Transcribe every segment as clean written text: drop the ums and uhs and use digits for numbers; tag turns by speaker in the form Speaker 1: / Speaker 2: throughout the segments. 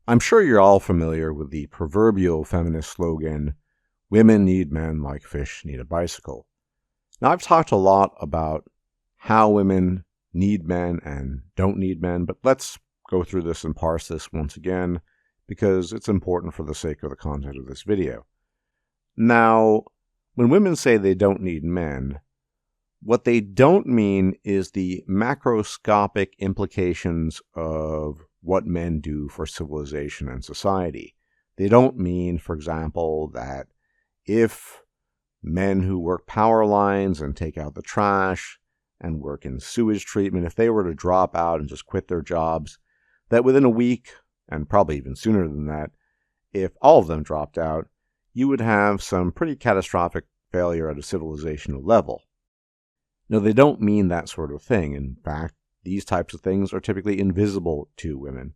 Speaker 1: I'm sure you're all familiar with the proverbial feminist slogan, "Women need men like fish need a bicycle." Now, I've talked a lot about how women need men and don't need men, but let's go through this and parse this once again because it's important for the sake of the content of this video. Now, when women say they don't need men, what they don't mean is the macroscopic implications of what men do for civilization and society. They don't mean, for example, that if men who work power lines and take out the trash and work in sewage treatment, if they were to drop out and just quit their jobs, that within a week, and probably even sooner than that, if all of them dropped out, you would have some pretty catastrophic failure at a civilizational level. No, they don't mean that sort of thing. In fact, these types of things are typically invisible to women.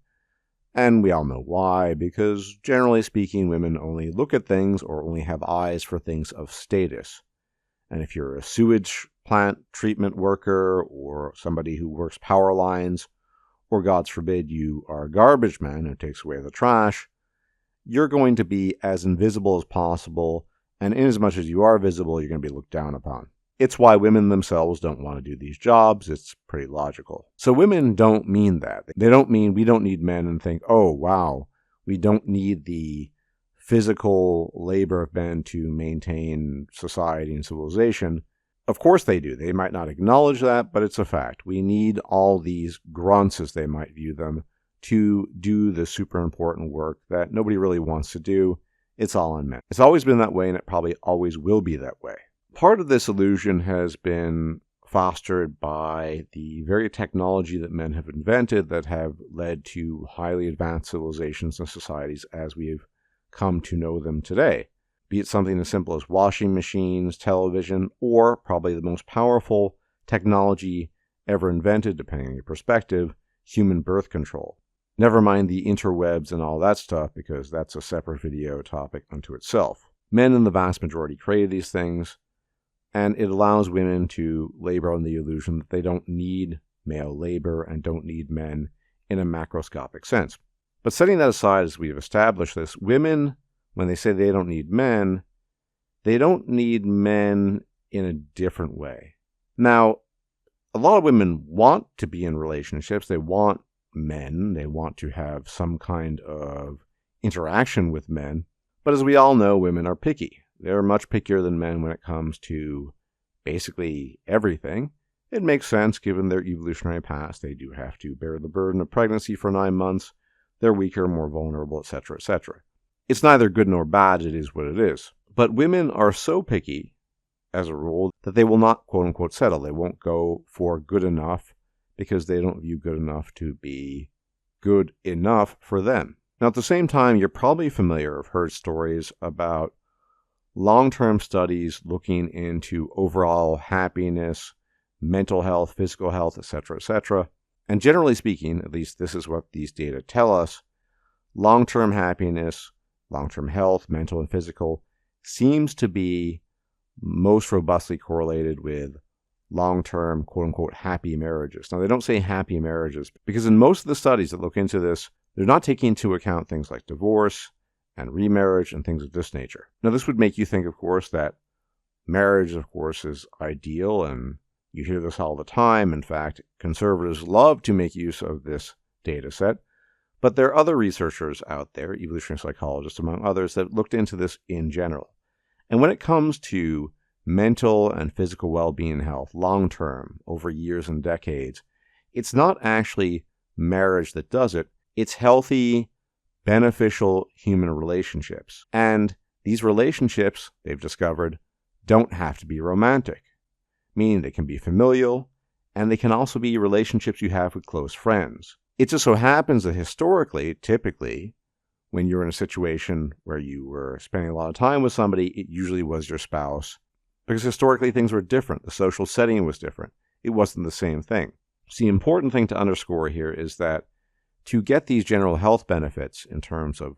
Speaker 1: And we all know why, because generally speaking, women only look at things or only have eyes for things of status. And if you're a sewage plant treatment worker or somebody who works power lines, or God forbid you are a garbage man who takes away the trash, you're going to be as invisible as possible, and inasmuch as you are visible, you're going to be looked down upon. It's why women themselves don't want to do these jobs. It's pretty logical. So women don't mean that. They don't mean we don't need men and think, oh, wow, we don't need the physical labor of men to maintain society and civilization. Of course they do. They might not acknowledge that, but it's a fact. We need all these grunts, as they might view them, to do the super important work that nobody really wants to do. It's all on men. It's always been that way, and it probably always will be that way. Part of this illusion has been fostered by the very technology that men have invented that have led to highly advanced civilizations and societies as we have come to know them today. Be it something as simple as washing machines, television, or probably the most powerful technology ever invented, depending on your perspective, human birth control. Never mind the interwebs and all that stuff, because that's a separate video topic unto itself. Men in the vast majority created these things, and it allows women to labor on the illusion that they don't need male labor and don't need men in a macroscopic sense. But setting that aside, as we've established this, women, when they say they don't need men, they don't need men in a different way. Now, a lot of women want to be in relationships. They want men. They want to have some kind of interaction with men. But as we all know, women are picky. They're much pickier than men when it comes to basically everything. It makes sense given their evolutionary past. They do have to bear the burden of pregnancy for 9 months. They're weaker, more vulnerable, etc., etc. It's neither good nor bad. It is what it is. But women are so picky, as a rule, that they will not, quote-unquote, settle. They won't go for good enough because they don't view good enough to be good enough for them. Now, at the same time, you're probably familiar or have heard stories about long-term studies looking into overall happiness, mental health, physical health, etc., etc. And generally speaking, at least this is what these data tell us, long-term happiness, long-term health, mental and physical, seems to be most robustly correlated with long-term, quote-unquote, happy marriages. Now, they don't say happy marriages because in most of the studies that look into this, they're not taking into account things like divorce and remarriage and things of this nature. Now, this would make you think, of course, that marriage, of course, is ideal, and you hear this all the time. In fact, conservatives love to make use of this data set. But there are other researchers out there, evolutionary psychologists among others, that looked into this in general. And when it comes to mental and physical well-being and health, long-term, over years and decades, it's not actually marriage that does it. It's healthy, beneficial human relationships. And these relationships, they've discovered, don't have to be romantic, meaning they can be familial, and they can also be relationships you have with close friends. It just so happens that historically, typically, when you're in a situation where you were spending a lot of time with somebody, it usually was your spouse, because historically things were different. The social setting was different. It wasn't the same thing. So the important thing to underscore here is that to get these general health benefits in terms of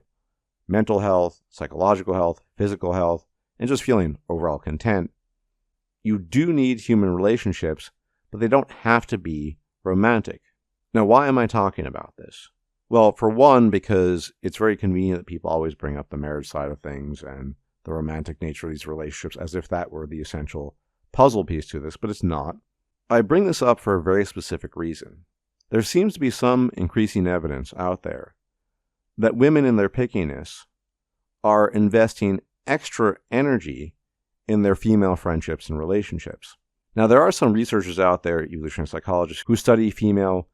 Speaker 1: mental health, psychological health, physical health, and just feeling overall content, you do need human relationships, but they don't have to be romantic. Now, why am I talking about this? Well, for one, because it's very convenient that people always bring up the marriage side of things and the romantic nature of these relationships as if that were the essential puzzle piece to this, but it's not. I bring this up for a very specific reason. There seems to be some increasing evidence out there that women in their pickiness are investing extra energy in their female friendships and relationships. Now, there are some researchers out there, evolutionary psychologists, who study female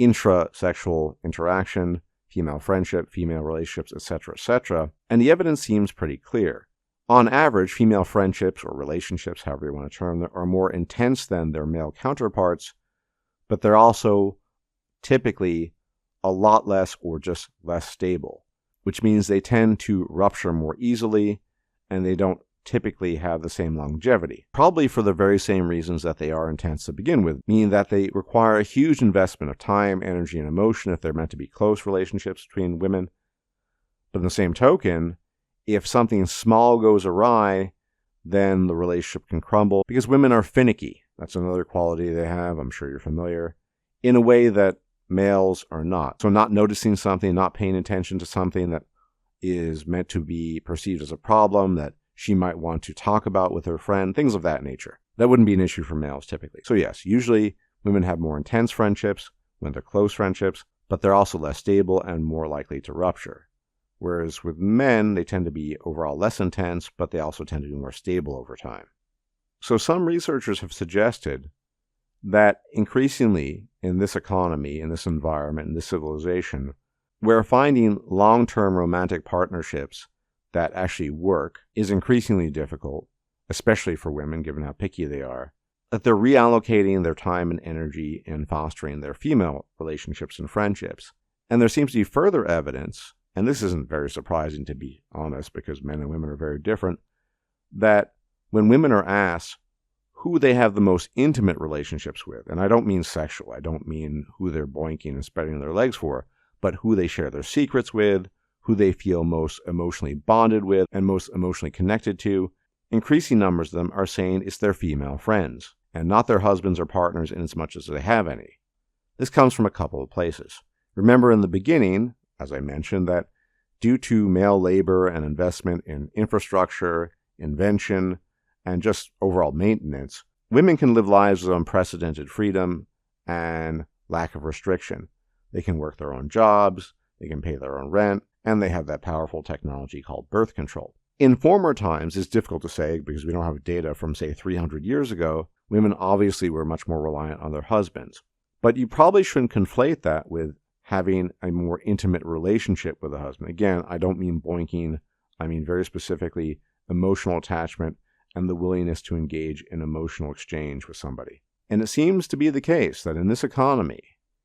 Speaker 1: intrasexual interaction, female friendship, female relationships, etc., and the evidence seems pretty clear. On average, female friendships or relationships, however you want to term them, are more intense than their male counterparts, but they're also typically a lot less or just less stable, which means they tend to rupture more easily and they don't typically have the same longevity, probably for the very same reasons that they are intense to begin with, meaning that they require a huge investment of time, energy, and emotion if they're meant to be close relationships between women. But in the same token, if something small goes awry, then the relationship can crumble because women are finicky. That's another quality they have, I'm sure you're familiar, in a way that males are not. So not noticing something, not paying attention to something that is meant to be perceived as a problem that she might want to talk about with her friend, things of that nature. That wouldn't be an issue for males typically. So yes, usually women have more intense friendships when they're close friendships, but they're also less stable and more likely to rupture. Whereas with men, they tend to be overall less intense, but they also tend to be more stable over time. So some researchers have suggested that increasingly in this economy, in this environment, in this civilization, where finding long-term romantic partnerships that actually work is increasingly difficult, especially for women, given how picky they are, that they're reallocating their time and energy in fostering their female relationships and friendships. And there seems to be further evidence, and this isn't very surprising to be honest, because men and women are very different, that when women are asked who they have the most intimate relationships with, and I don't mean sexual, I don't mean who they're boinking and spreading their legs for, but who they share their secrets with, who they feel most emotionally bonded with and most emotionally connected to, increasing numbers of them are saying it's their female friends, and not their husbands or partners in as much as they have any. This comes from a couple of places. Remember in the beginning, as I mentioned, that due to male labor and investment in infrastructure, invention, and just overall maintenance, women can live lives of unprecedented freedom and lack of restriction. They can work their own jobs, they can pay their own rent, and they have that powerful technology called birth control. In former times, it's difficult to say because we don't have data from, say, 300 years ago. Women obviously were much more reliant on their husbands. But you probably shouldn't conflate that with having a more intimate relationship with a husband. Again, I don't mean boinking. I mean very specifically emotional attachment and the willingness to engage in emotional exchange with somebody. And it seems to be the case that in this economy,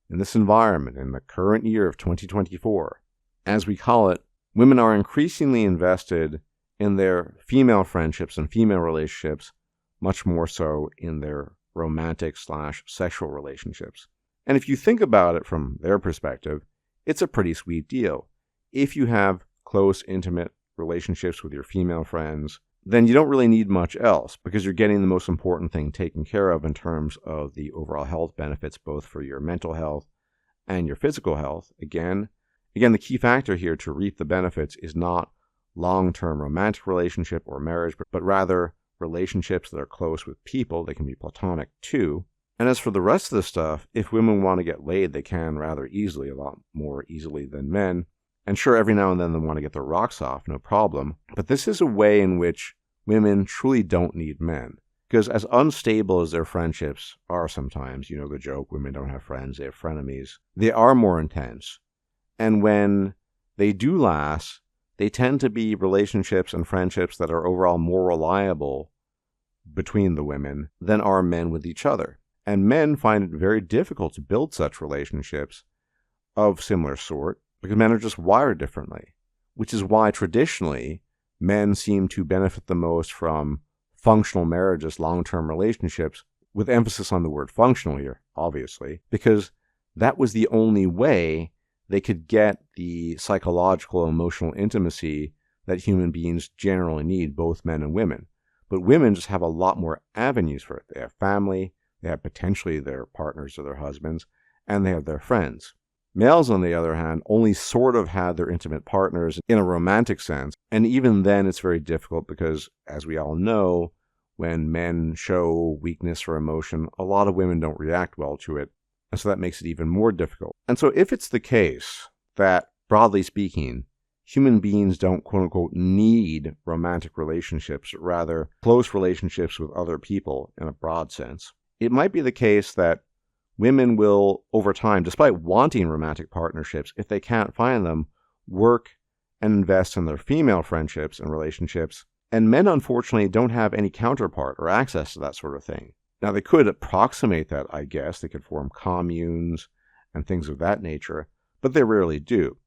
Speaker 1: in this environment, in the current year of 2024, as we call it, women are increasingly invested in their female friendships and female relationships, much more so in their romantic/sexual relationships. And if you think about it from their perspective, it's a pretty sweet deal. If you have close, intimate relationships with your female friends, then you don't really need much else because you're getting the most important thing taken care of in terms of the overall health benefits, both for your mental health and your physical health. Again, the key factor here to reap the benefits is not long-term romantic relationship or marriage, but rather relationships that are close with people. They can be platonic too. And as for the rest of the stuff, if women want to get laid, they can rather easily, a lot more easily than men. And sure, every now and then they want to get their rocks off, no problem. But this is a way in which women truly don't need men. Because as unstable as their friendships are sometimes, you know the joke, women don't have friends, they have frenemies, they are more intense. And when they do last, they tend to be relationships and friendships that are overall more reliable between the women than are men with each other. And men find it very difficult to build such relationships of similar sort because men are just wired differently, which is why traditionally men seem to benefit the most from functional marriages, long-term relationships, with emphasis on the word functional here, obviously, because that was the only way they could get the psychological, emotional intimacy that human beings generally need, both men and women. But women just have a lot more avenues for it. They have family, they have potentially their partners or their husbands, and they have their friends. Males, on the other hand, only sort of had their intimate partners in a romantic sense. And even then, it's very difficult because, as we all know, when men show weakness or emotion, a lot of women don't react well to it. And so that makes it even more difficult. And so if it's the case that, broadly speaking, human beings don't quote-unquote need romantic relationships, rather close relationships with other people in a broad sense, it might be the case that women will, over time, despite wanting romantic partnerships, if they can't find them, work and invest in their female friendships and relationships. And men, unfortunately, don't have any counterpart or access to that sort of thing. Now, they could approximate that, I guess. They could form communes and things of that nature, but they rarely do.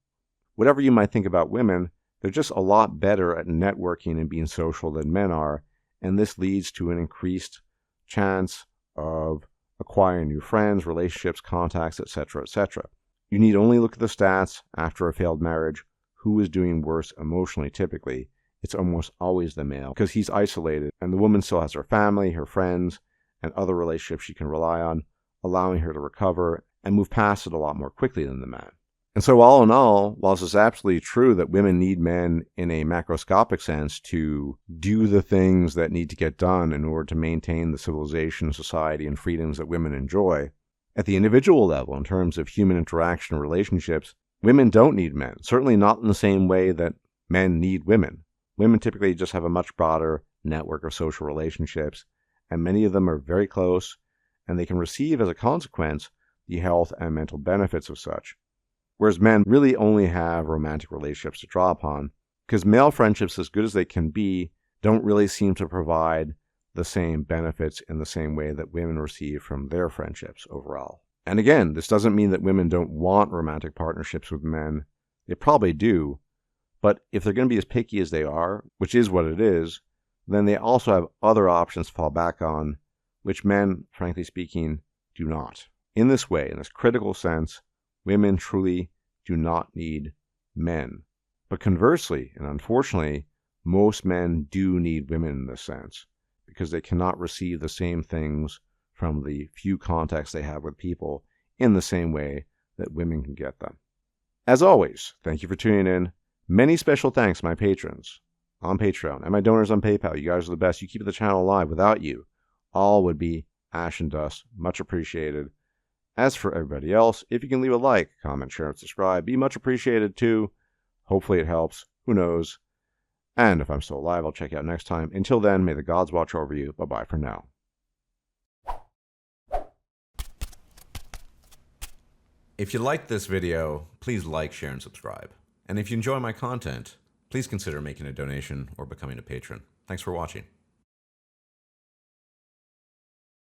Speaker 1: Whatever you might think about women, they're just a lot better at networking and being social than men are, and this leads to an increased chance of acquiring new friends, relationships, contacts, etc., etc. You need only look at the stats after a failed marriage. Who is doing worse emotionally typically? It's almost always the male, because he's isolated, and the woman still has her family, her friends, and other relationships she can rely on, allowing her to recover and move past it a lot more quickly than the man. And so all in all, whilst it's absolutely true that women need men in a macroscopic sense to do the things that need to get done in order to maintain the civilization, society, and freedoms that women enjoy, at the individual level, in terms of human interaction and relationships, women don't need men, certainly not in the same way that men need women. Women typically just have a much broader network of social relationships, and many of them are very close, and they can receive as a consequence the health and mental benefits of such. Whereas men really only have romantic relationships to draw upon, because male friendships, as good as they can be, don't really seem to provide the same benefits in the same way that women receive from their friendships overall. And again, this doesn't mean that women don't want romantic partnerships with men. They probably do. But if they're going to be as picky as they are, which is what it is, then they also have other options to fall back on, which men, frankly speaking, do not. In this way, in this critical sense, women truly do not need men. But conversely, and unfortunately, most men do need women in this sense, because they cannot receive the same things from the few contacts they have with people in the same way that women can get them. As always, thank you for tuning in. Many special thanks to my patrons on Patreon and my donors on PayPal. You guys are the best. You keep the channel alive. Without you, all would be ash and dust. Much appreciated. As for everybody else, if you can leave a like, comment, share, and subscribe, be much appreciated too. Hopefully it helps. Who knows? And if I'm still alive, I'll check you out next time. Until then, may the gods watch over you. Bye-bye for now.
Speaker 2: If you liked this video, please like, share, and subscribe. And if you enjoy my content, please consider making a donation or becoming a patron. Thanks for watching.